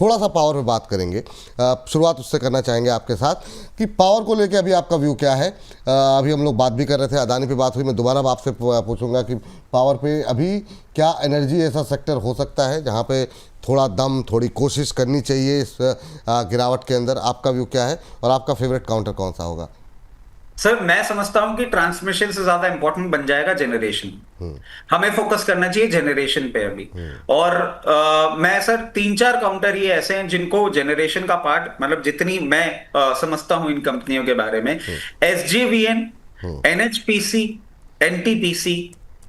थोड़ा सा पावर पे बात करेंगे। शुरुआत उससे करना चाहेंगे आपके साथ कि पावर को लेके अभी आपका व्यू क्या है। अभी हम लोग बात भी कर रहे थे, अदानी पे बात हुई, मैं दोबारा आपसे पूछूंगा कि पावर पे अभी क्या एनर्जी ऐसा सेक्टर हो सकता है जहाँ पे थोड़ा दम, थोड़ी कोशिश करनी चाहिए इस गिरावट के अंदर। आपका व्यू क्या है और आपका फेवरेट काउंटर कौन सा होगा? सर मैं समझता हूं कि ट्रांसमिशन से ज्यादा इंपॉर्टेंट बन जाएगा जनरेशन। हमें फोकस करना चाहिए जनरेशन पे अभी। और मैं सर तीन चार काउंटर ये ऐसे हैं जिनको जनरेशन का पार्ट, मतलब जितनी मैं समझता हूं इन कंपनियों के बारे में, SJVN, NHPC, NTPC,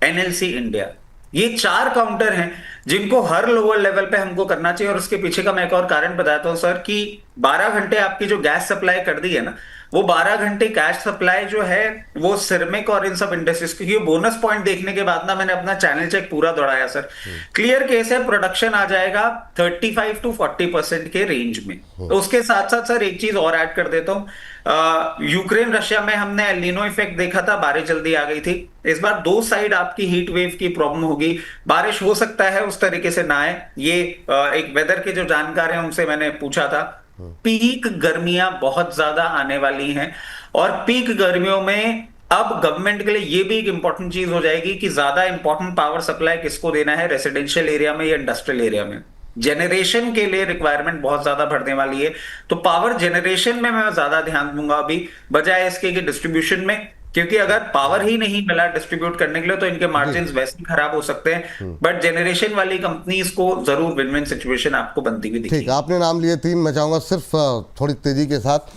NLC India, ये चार काउंटर हैं जिनको हर लोअर लेवल पे हमको करना चाहिए। और उसके पीछे का मैं एक और कारण बताता हूं सर कि 12 घंटे आपकी जो गैस सप्लाई कर दी है ना, वो 12 घंटे कैश सप्लाई जो है वो सिरमिक और इन सब इंडस्ट्रीज, क्योंकि बोनस पॉइंट देखने के बाद ना मैंने अपना चैनल चेक पूरा दौड़ाया सर, क्लियर केस है, प्रोडक्शन आ जाएगा 35 to 40% के रेंज में। तो उसके साथ साथ सर एक चीज और ऐड कर देता हूं, यूक्रेन रशिया में हमने एल नीनो इफेक्ट देखा था, बारिश जल्दी आ गई थी। इस बार दो साइड आपकी हीट वेव की प्रॉब्लम होगी, बारिश हो सकता है उस तरीके से ना आए। ये एक वेदर के जो जानकार हैं उनसे मैंने पूछा था, पीक गर्मियां बहुत ज्यादा आने वाली हैं। और पीक गर्मियों में अब गवर्नमेंट के लिए ये भी एक इंपॉर्टेंट चीज हो जाएगी कि ज्यादा इंपॉर्टेंट पावर सप्लाई किसको देना है, रेसिडेंशियल एरिया में या इंडस्ट्रियल एरिया में। जनरेशन के लिए रिक्वायरमेंट बहुत ज्यादा बढ़ने वाली है, तो पावर जनरेशन में मैं ज्यादा ध्यान दूंगा अभी, बजाय इसके कि डिस्ट्रीब्यूशन में। क्योंकि अगर पावर ही नहीं मिला डिस्ट्रीब्यूट करने के लिए तो इनके मार्जिन वैसे ही खराब हो सकते हैं। बट जनरेशन वाली कंपनीज को जरूर विन विन सिचुएशन आपको बनती हुई दिखेगी। ठीक, आपने नाम लिए तीन, मैं चाहूँगा सिर्फ थोड़ी तेज़ी के साथ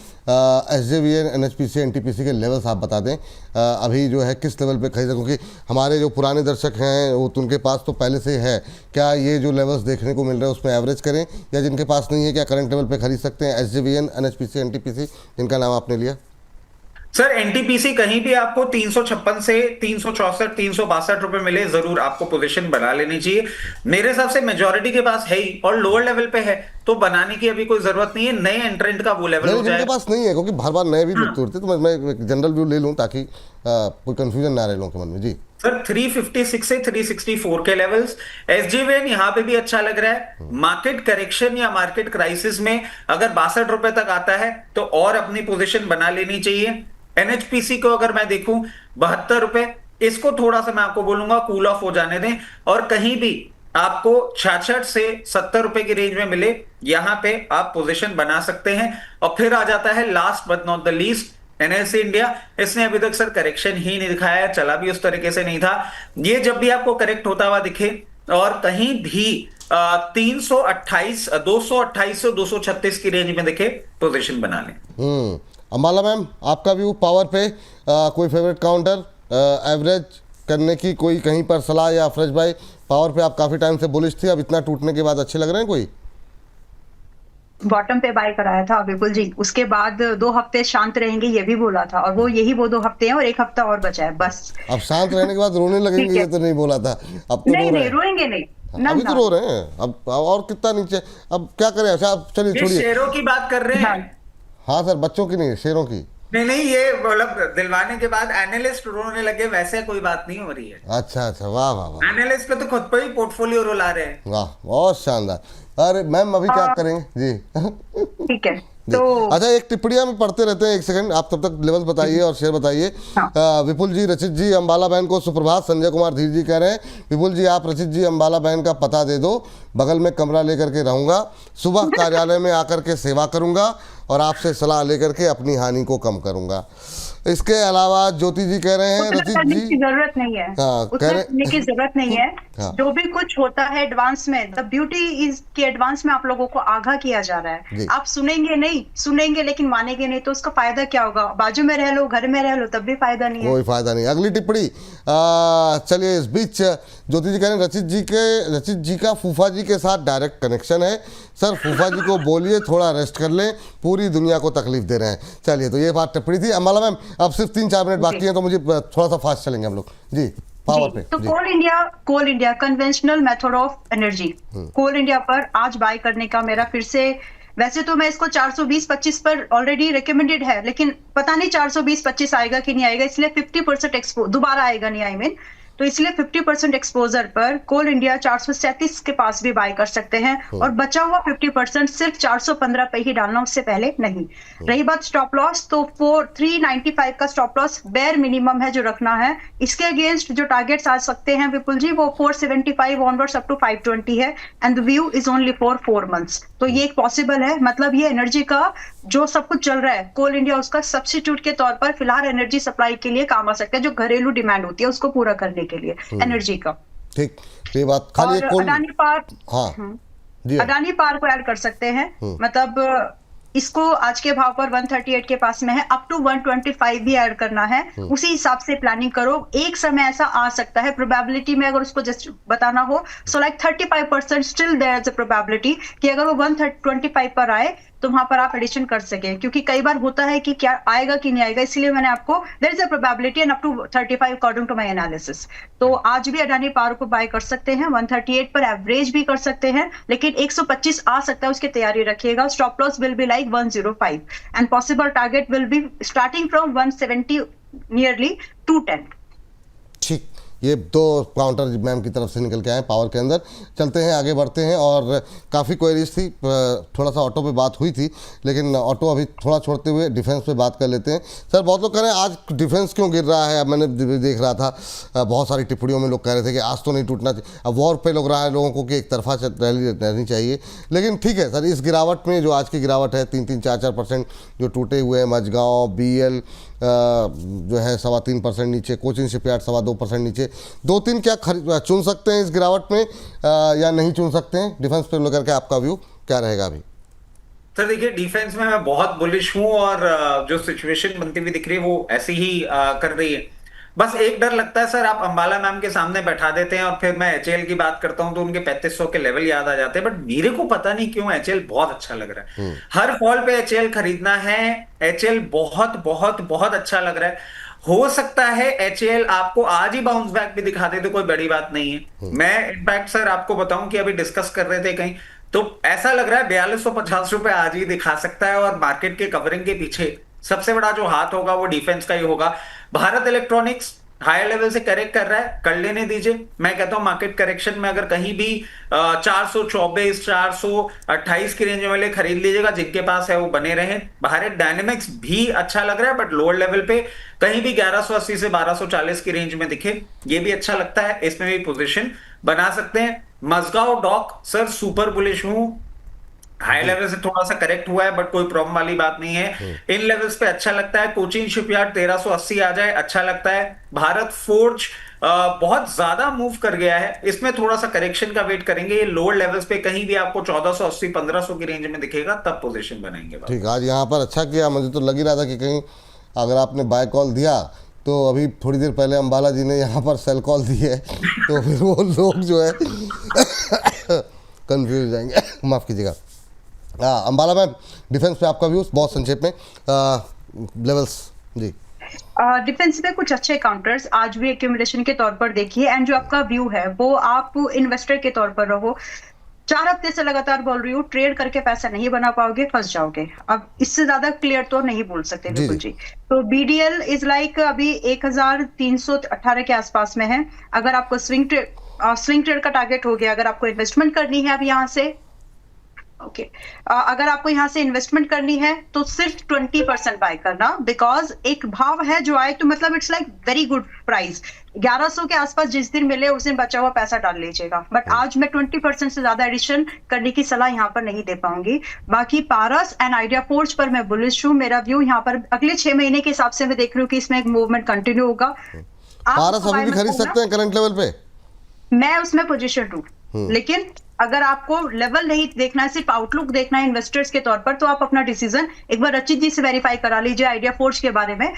एसजेवीएन, एनएचपीसी, एनटीपीसी के लेवल्स आप बता दें। अभी जो है किस लेवल पे खरीदें, क्योंकि हमारे जो पुराने दर्शक हैं वो तो उनके पास तो पहले से है। क्या ये जो लेवल्स देखने को मिल रहे हैं उसमें एवरेज करें, या जिनके पास नहीं है क्या करंट लेवल पे खरीद सकते हैं एसजेवीएन, एनएचपीसी, एनटीपीसी, जिनका नाम आपने लिया? सर एनटीपीसी कहीं भी आपको 356 से 364, 362 रुपए मिले, जरूर आपको पोजीशन बना लेनी चाहिए। मेरे हिसाब से मेजोरिटी के पास है ही और लोअर लेवल पे है, तो बनाने की अभी कोई जरूरत नहीं है। नए एंट्रेंट का वो लेवल हो जाए, जिनके पास नहीं है, क्योंकि बार बार नए भी लोग तोड़ते, तो मैं एक जनरल व्यू ले लूँ ताकि कोई कंफ्यूजन ना रहे लोगों के मन में। जी सर 356 से 364 के लेवल्स। एसजीवीएन यहां पे भी अच्छा लग रहा है। मार्केट करेक्शन या मार्केट क्राइसिस में अगर 62 रुपए तक आता है तो और अपनी पोजीशन बना लेनी चाहिए। एनएचपीसी को अगर मैं देखूं 72 रुपए, इसको थोड़ा सा मैं आपको बोलूंगा कूल ऑफ हो जाने दें। और कहीं भी आपको 66 से 70 रुपए की रेंज में मिले, यहां पे आप पोजीशन बना सकते हैं। और फिर आ जाता है last but not the least NLC India. इसने अभी तक सर करेक्शन ही नहीं दिखाया, चला भी उस तरीके से नहीं था। ये जब भी आपको करेक्ट होता हुआ दिखे और कहीं भी 328, 228 से 236 की रेंज में दिखे, पोजीशन बना लें। अंबाला मैम, आपका व्यू पावर पे, कोई फेवरेट काउंटर, एवरेज करने की कोई कहीं पर सलाह? या अफरज भाई, पावर पे आप काफ़ी टाइम से बुलिश थी, अब इतना टूटने के बाद अच्छे लग रहे हैं कोई? बॉटम पे बाय कराया था विपुल जी, उसके बाद 2 हफ्ते शांत रहेंगे ये भी बोला था, और वो यही वो 2 हफ्ते हैं और 1 हफ्ता और बचा है बस। अब शांत रहने के बाद रोने लगेंगे ये तो नहीं बोला था, अब तो नहीं रोएंगे नहीं, अभी तो रो रहे हैं, अब और कितना नीचे, अब क्या करें? अच्छा चलिए छोड़िए, शेरों की बात कर रहे हैं। हाँ सर, बच्चों की नहीं, शेरों की। नहीं, ये मतलब दिलवाने के बाद एनालिस्ट रोने लगे, वैसे कोई बात नहीं हो रही है। अच्छा, वाह वाह वाह, एनालिस्ट पे तो खुद पर ही पोर्टफोलियो रुला रहे हैं। वाह, बहुत शानदार। अरे मैम, अभी क्या करेंगे जी? ठीक है तो अच्छा, एक टिप्पणियां में पढ़ते रहते हैं, एक सेकंड आप तब तक लेवल बताइए और शेयर बताइए। हाँ। विपुल जी, रचित जी, अंबाला बहन को सुप्रभात। संजय कुमार धीर जी कह रहे हैं, विपुल जी आप रचित जी अंबाला बहन का पता दे दो, बगल में कमरा लेकर के रहूंगा, सुबह कार्यालय में आकर के सेवा करूंगा और आपसे सलाह लेकर के अपनी हानि को कम करूंगा। इसके अलावा ज्योति जी कह रहे हैं, रचित जी की जरूरत नहीं है, करने की जरूरत नहीं है। हाँ। जो भी कुछ होता है एडवांस में, द ब्यूटी इज कि एडवांस में आप लोगों को आगाह किया जा रहा है। आप सुनेंगे लेकिन मानेंगे नहीं, तो उसका फायदा क्या होगा? बाजू में रह लो, घर में रह लो, तब भी फायदा नहीं है, कोई फायदा नहीं। अगली टिप्पणी, चलिए इस बीच ज्योति जी कह रहे हैं, रचित जी का फूफा जी के साथ डायरेक्ट कनेक्शन है। सर फूफा जी को बोलिए थोड़ा रेस्ट कर लें, पूरी दुनिया को तकलीफ दे रहे हैं। चलिए, तो ये बात टिप्पणी थी। अंबाला मैम, अब सिर्फ 3-4 मिनट बाकी हैं, तो मुझे थोड़ा सा फास्ट चलेंगे हम लोग जी पावर पे। तो Coal India conventional method of energy, Coal India पर आज बाय करने का मेरा फिर से, वैसे तो मैं इसको 420-25 पर ऑलरेडी रिकमेंडेड है, लेकिन पता नहीं 420-25 आएगा कि नहीं आएगा, इसलिए 50% एक्सपो दोबारा आएगा नहीं, आई मीन तो इसलिए 50% एक्सपोजर पर कोल इंडिया 437 के पास भी बाय कर सकते हैं, और बचा हुआ 50% सिर्फ 415 पे ही डालना, उससे पहले नहीं। रही बात स्टॉप लॉस, तो 395 का स्टॉप लॉस बेयर मिनिमम है जो रखना है। इसके अगेंस्ट जो टारगेट्स आ सकते हैं विपुल जी, वो 475 ऑनवर्ड्स अप टू 520 है, and the view is only for 4 months. तो ये एक पॉसिबल है, मतलब ये एनर्जी का जो सब कुछ चल रहा है कोल इंडिया, उसका सब्स्टिट्यूट के तौर पर फिलहाल एनर्जी सप्लाई के लिए काम आ सकता है, जो घरेलू डिमांड होती है उसको पूरा करने के लिए एनर्जी का। ठीक, तो ये बात खाली एक कोल, अडानी पावर, हाँ जी, अडानी पावर को ऐड कर सकते हैं, मतलब इसको आज के भाव पर 138 के पास में है, अप टू 125 भी ऐड करना है, उसी हिसाब से प्लानिंग करो। एक समय ऐसा आ सकता है, प्रोबेबिलिटी में अगर उसको जस्ट बताना हो, so like 35% still there is a probability कि अगर वो 125 पर आए तो वहां पर आप एडिशन कर सके, क्योंकि कई बार होता है कि क्या आएगा कि नहीं आएगा, इसलिए मैंने आपको there is a probability and up to 35 according to my analysis. तो आज भी अडानी पावर को बाय कर सकते हैं, 138 पर एवरेज भी कर सकते हैं, लेकिन 125 आ सकता है, उसकी तैयारी रखिएगा। Stop loss will be like 105 and possible target will be starting from 170 nearly 210। ठीक, ये दो काउंटर मैम की तरफ से निकल के आए पावर के अंदर। चलते हैं, आगे बढ़ते हैं, और काफ़ी क्वेरीज थी, थोड़ा सा ऑटो पे बात हुई थी, लेकिन ऑटो अभी थोड़ा छोड़ते हुए डिफेंस पे बात कर लेते हैं। सर, बहुत लोग कह रहे हैं आज डिफेंस क्यों गिर रहा है, अब मैंने देख रहा था बहुत सारी टिप्पणियों में लोग कह रहे थे कि आज तो नहीं टूटना चाहिए, अब वॉर पे लग रहा है लोगों को कि एक तरफा रैली रहनी चाहिए। लेकिन ठीक है सर, इस गिरावट में जो आज की गिरावट है 3-4% जो टूटे हुए हैं, मझगांव BL जो है 3.25% नीचे, कोचिन शिपयार्ड 2.25% नीचे, 2-3 क्या चुन सकते हैं इस गिरावट में या नहीं चुन सकते हैं? डिफेंस पे लेकर के आपका व्यू क्या रहेगा अभी? सर देखिए, डिफेंस में मैं बहुत बुलिश हूं, और जो सिचुएशन बनती हुई दिख रही है वो ऐसी ही कर रही है। बस एक डर लगता है सर, आप अंबाला मैम के सामने बैठा देते हैं और फिर मैं HL की बात करता हूं तो उनके 3500 के लेवल याद आ जाते हैं, बट मेरे को पता नहीं क्यों HL बहुत अच्छा लग रहा है। हर फॉल पे HL खरीदना है, HL बहुत बहुत बहुत अच्छा लग रहा है। हो सकता है HL आपको आज ही बाउंस बैक भी दिखा दे, तो कोई बड़ी बात नहीं है। मैं इनफैक्ट सर आपको बताऊं कि अभी डिस्कस कर रहे थे कहीं, तो ऐसा लग रहा है 4250 रुपए आज ही दिखा सकता है, और मार्केट के कवरिंग के पीछे सबसे बड़ा जो हाथ होगा वो डिफेंस का ही होगा। भारत इलेक्ट्रॉनिक्स हायर लेवल से करेक्ट कर रहा है, कर लेने दीजिए। मैं कहता हूं मार्केट करेक्शन में अगर कहीं भी 424 428 की रेंज में खरीद लीजिएगा, जिनके पास है वो बने रहे। भारत डायनेमिक्स भी अच्छा लग रहा है, बट लोअर लेवल पे कहीं भी 1180 से 1240 की रेंज में दिखे, ये भी अच्छा लगता है, इसमें भी पोजीशन बना सकते हैं। Mazagon dock sir super bullish हूं, हाई लेवल से थोड़ा सा करेक्ट हुआ है, बट कोई प्रॉब्लम वाली बात नहीं है। इन लेवल्स पे अच्छा लगता है। कोचिन शिपयार्ड 1380 आ जाए, अच्छा लगता है। भारत फोर्ज बहुत ज्यादा मूव कर गया है, इसमें थोड़ा सा करेक्शन का वेट करेंगे। ये लोअर लेवल्स पे कहीं भी आपको 1480 1500 की रेंज में दिखेगा, तब पोजीशन बनाएंगे। ठीक, आज यहाँ पर अच्छा किया, मुझे तो लग ही रहा था कि कहीं अगर आपने बाय कॉल दिया तो अभी थोड़ी देर पहले अंबाला जी ने यहाँ पर सेल कॉल दी है, तो फिर वो लोग जो है कंफ्यूज हो जाएंगे, माफ़ कीजिएगा। अंबाला में डिफेंस पे आपका व्यूज बहुत संक्षेप में, लेवल्स जी। डिफेंस में कुछ अच्छे काउंटर्स आज भी एक्यूमुलेशन के तौर पर देखिए, एंड जो आपका व्यू है वो आप इन्वेस्टर के तौर पर रहो। 4 हफ्ते से लगातार बोल रही हूँ, ट्रेड करके पैसा नहीं बना पाओगे, फंस जाओगे। अब इससे ज्यादा क्लियर तो नहीं बोल सकते बिल्कुल जी। तो BDL इज लाइक अभी 1318 के आसपास में है। अगर आपको स्विंग ट्रेड का टारगेट हो गया, अगर आपको इन्वेस्टमेंट करनी है अब यहाँ से, ओके अगर आपको यहाँ से इन्वेस्टमेंट करनी है तो सिर्फ 20% बाय करना, बिकॉज एक भाव है जो आए तो मतलब it's like very good price. 1100 के आसपास जिस दिन मिले उस दिन बचा हुआ पैसा डाल लीजिएगा, बट आज मैं 20% से ज्यादा एडिशन करने की सलाह यहाँ पर नहीं दे पाऊंगी। बाकी पारस एंड आइडिया फोर्ज पर मैं बुलिश हूँ। मेरा व्यू यहाँ पर अगले 6 महीने के हिसाब से मैं देख रही हूँ कि इसमें एक मूवमेंट कंटिन्यू होगा। पारस अभी भी खरीद सकते हैं करंट लेवल पे, मैं उसमें पोजीशन हूँ, लेकिन अगर आपको लेवल नहीं देखना है, सिर्फ आउटलुक देखना है इन्वेस्टर्स के तौर पर, तो आप अपना डिसीजन एक बार रचित जी से वेरीफाई करा लीजिए आइडिया फोर्ज के बारे में।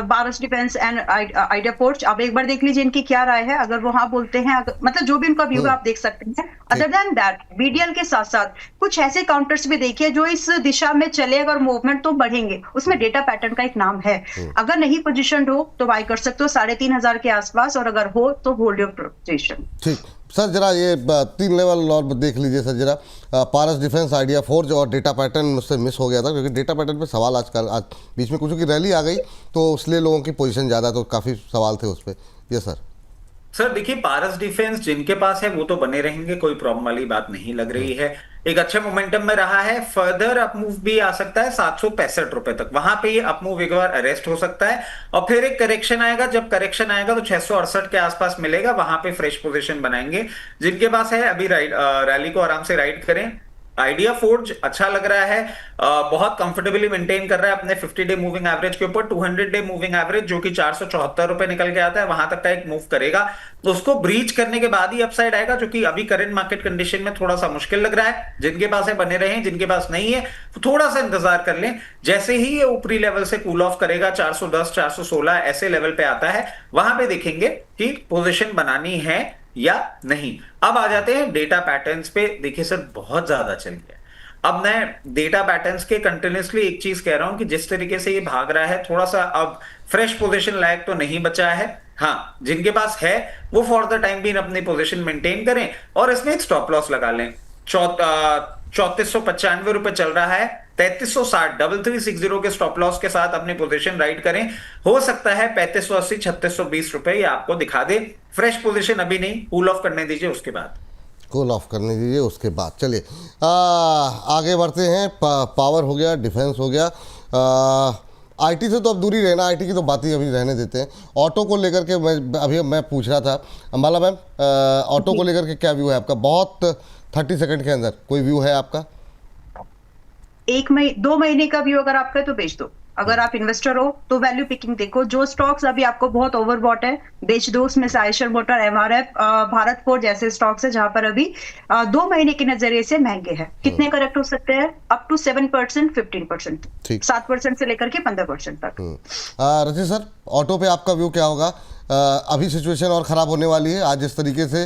पारस डिफेंस एंड आइडिया फोर्ज आप एक बार देख लीजिए इनकी क्या राय है। अगर वो हाँ बोलते हैं, मतलब जो भी उनका व्यू है आप देख सकते हैं। अदर देन दैट BDL के साथ साथ कुछ ऐसे काउंटर्स भी देखिए जो इस दिशा में चले, अगर मूवमेंट तो बढ़ेंगे। उसमें डेटा पैटर्न का एक नाम है, अगर नहीं पोजिशन हो तो बाय कर सकते हो 3500 के आसपास, और अगर हो तो होल्ड योर पोजीशन। ठीक सर, जरा ये 3 लेवल और देख लीजिए सर जरा। पारस डिफेंस, आइडिया फोर्ज और डेटा पैटर्न मुझसे मिस हो गया था, क्योंकि डेटा पैटर्न पे सवाल आज बीच में कुछ की रैली आ गई तो इसलिए लोगों की पोजीशन ज़्यादा, तो काफ़ी सवाल थे उस पर। ये सर सर देखिए, पारस डिफेंस जिनके पास है वो तो बने रहेंगे, कोई प्रॉब्लम वाली बात नहीं लग रही है। एक अच्छे मोमेंटम में रहा है, फर्दर अपमूव भी आ सकता है 765 रुपए तक, वहां पे ये अपमूव एक बार अरेस्ट हो सकता है और फिर एक करेक्शन आएगा। जब करेक्शन आएगा तो 668 के आसपास मिलेगा, वहां पे फ्रेश पोजीशन बनाएंगे। जिनके पास है अभी रैली को आराम से राइड करें। आइडिया फोर्ज अच्छा लग रहा है, बहुत कंफर्टेबली मेंटेन कर रहा है अपने 50 डे मूविंग एवरेज के ऊपर। 200 डे मूविंग एवरेज जो कि 474 रुपए निकल के आता है, वहां तक का एक मूव करेगा तो उसको ब्रीच करने के बाद ही अपसाइड आएगा, जो कि अभी करंट मार्केट कंडीशन में थोड़ा सा मुश्किल लग रहा है। जिनके पास है बने रहें, जिनके पास नहीं है तो थोड़ा सा इंतजार कर लें। जैसे ही ये ऊपरी लेवल से कूल ऑफ करेगा, 410 416 ऐसे लेवल पे आता है, वहां पे देखेंगे कि पोजीशन बनानी है या नहीं। अब आ जाते हैं डेटा पैटर्न्स पे। देखिए सर, बहुत ज्यादा चल गया। अब मैं डेटा पैटर्न्स के कंटिन्यूसली एक चीज कह रहा हूं कि जिस तरीके से ये भाग रहा है, थोड़ा सा अब फ्रेश पोजीशन लायक तो नहीं बचा है। हाँ, जिनके पास है वो फॉर द टाइम बीइंग अपनी पोजीशन मेंटेन करें और इसमें एक स्टॉप लॉस लगा लें। 3495 रुपए चल रहा है, 3360 3360 के स्टॉप लॉस के साथ अपनी पोजीशन राइट करें। हो सकता है 3580 3620 रुपए ये आपको दिखा दे। फ्रेश पोजीशन अभी नहीं, कूल ऑफ करने दीजिए, उसके बाद कूल ऑफ करने दीजिए उसके बाद। चलिए आगे बढ़ते हैं। पावर हो गया, डिफेंस हो गया, आईटी से तो अब दूरी रहना, आईटी की तो बात ही अभी रहने देते हैं। ऑटो को लेकर के मैं पूछ रहा था अंबाला मैम, ऑटो को लेकर के क्या व्यू है आपका? बहुत 30 सेकंड के अंदर कोई व्यू है आपका? 2 महीने का व्यू अगर आपका है तो बेच दो। अगर आप इन्वेस्टर हो तो वैल्यू पिकिंग देखो। जो स्टॉक्स अभी आपको बहुत ओवरबॉट है बेच दो। उसमें से Eicher motor, MRF, Bharat forge जैसे स्टॉक्स है जहां पर अभी 2 महीने के नजरिए से महंगे हैं। कितने करेक्ट हो सकते हैं? अप टू 7%, 15%, 7% से लेकर के 15% तक। रजनी सर, ऑटो पे आपका व्यू क्या होगा? अभी सिचुएशन और खराब होने वाली है, आज जिस तरीके से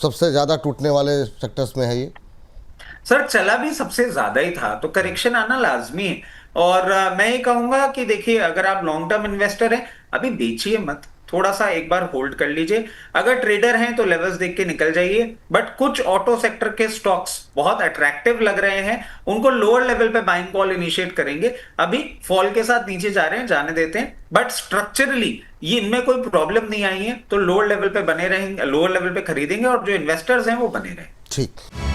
सबसे ज्यादा टूटने वाले सेक्टर्स में है ये। सर चला भी सबसे ज्यादा ही था तो करेक्शन आना लाजमी है। और मैं ये कहूंगा कि देखिए, अगर आप लॉन्ग टर्म इन्वेस्टर हैं अभी बेचिए मत, थोड़ा सा एक बार होल्ड कर लीजिए। अगर ट्रेडर हैं तो लेवल्स देख के निकल जाइए। बट कुछ ऑटो सेक्टर के स्टॉक्स बहुत अट्रैक्टिव लग रहे हैं, उनको लोअर लेवल पे बाइंग कॉल इनिशिएट करेंगे। अभी फॉल के साथ नीचे जा रहे हैं, जाने देते हैं। बट स्ट्रक्चरली ये इनमें कोई प्रॉब्लम नहीं आई है तो लोअर लेवल पे बने रहेंगे, लोअर लेवल पे खरीदेंगे और जो इन्वेस्टर्स हैं वो बने रहेंगे। ठीक।